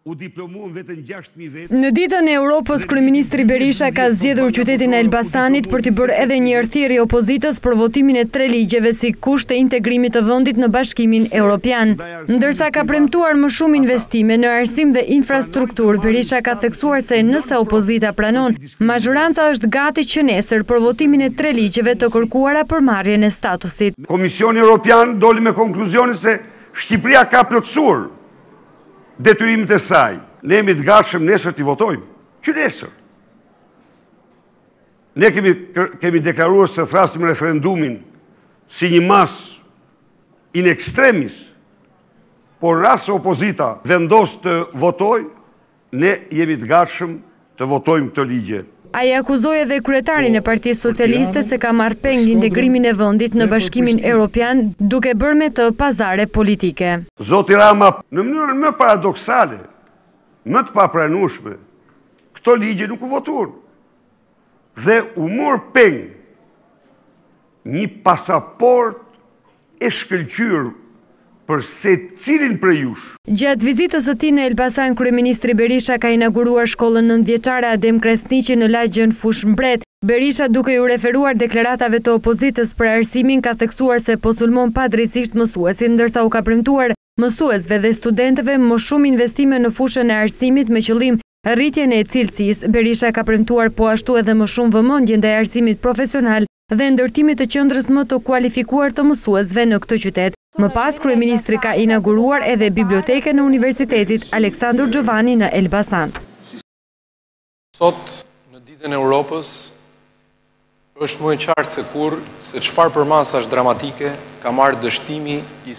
u diplomuan vetëm 6.000 vetë. Në ditën e Europës, kryeministri Berisha ka zgjedhur qytetin e Elbasanit për t'i bërë edhe një rrthjerrje opozitës për votimin e 3 ligjeve si kusht të integrimit të vendit në Bashkimin Evropian. Ndërsa ka premtuar më shumë investime në arsim dhe infrastrukturë, Berisha ka theksuar se nëse opozita pranon, mazhoranca është gati që nesër për votimin e 3 ligjeve të kërkuara për marrjen e statusit. Komisioni Evropian doli me konkluzionin se Shqipëria ka plotësuar detyrimet e saj. Ne jemi të gatshëm nesër t'i votojmë. Që nesër? Ne kemi deklaruar se thrasim referendumin si një mas in extremis, por rast se opozita vendos të votoj, ne jemi të gatshëm të votojmë këtë ligje. Ai akuzoi edhe kryetarin e Partisë Socialiste se ka marrë peng integrimin e vendit në Bashkimin Evropian duke bërë me të pazare politike. Zoti Rama, në mënyrën më paradoksale, më të papranueshme, këto ligje nuk u votuan. Dhe u mor peng një pasaport e shkëlqyer për se cilin për jush. Gjatë vizitës së tij në Elbasan, kryeministri Berisha ka inauguruar shkollën 9-vjeçare Adem Kresniqi në lagjën Fushmbret. Berisha, duke ju referuar deklaratave të opozitës për arsimin, ka theksuar se po sulmon padrejtisht mësuesin, ndërsa u ka premtuar mësuesve dhe studentëve më shumë investime në fushën e arsimit me qëllim rritjen e cilësisë. Berisha ka premtuar po ashtu edhe më shumë vëmendje ndaj arsimit profesional dhe ndërtimit të qendrës më të kualifikuar të mësuesve në këtë qytet. Më pas, kryeministri ka inauguruar edhe bibliotekën e Universitetit Aleksandr Xhovani në Elbasan. Sot, në ditën e Europës, është më e qartë se kurrë se çfarë përmasash dramatike ka marrë dështimi i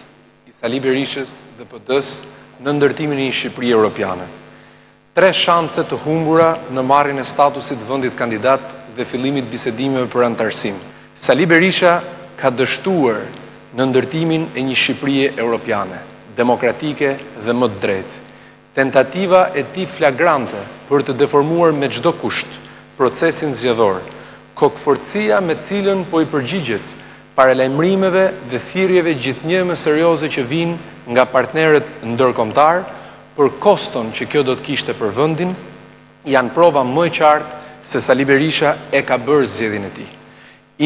Sali Berishës dhe PD-s në ndërtimin e një Shqipëri Europiane. 3 shanse të humbura në marrjen e statusit vendit kandidat dhe fillimit bisedimeve për antarësim. Sali Berisha ka dështuar në ndërtimin e një Shqipërie Europiane, demokratike dhe më të drejtë. Tentativa e tij flagrante për të deformuar me çdo kusht procesin zgjedhor, kokforcia me cilën po i përgjigjet paralajmërimeve dhe thirrjeve gjithnjë më serioze që vijnë nga partnerët ndërkombëtar për koston që kjo do të kishte për vendin, janë prova më e qartë se Sali Berisha e ka bërë zgjedhjen e tij.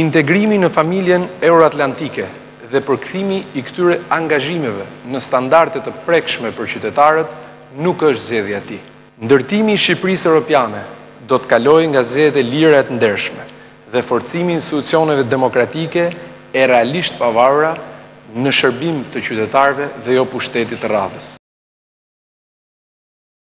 Integrimi në familjen euroatlantike dhe përkthimi i këtyre angazhimeve në standarde të prekshme për qytetarët nuk është zgjedhja e tij. Ndërtimi i Shqipërisë Europiane do të kalojë nga zgjedhjet e lira e të ndershme dhe forcimi i institucioneve demokratike e realisht pavarura në shërbim të qytetarëve dhe jo pushtetit të radhës.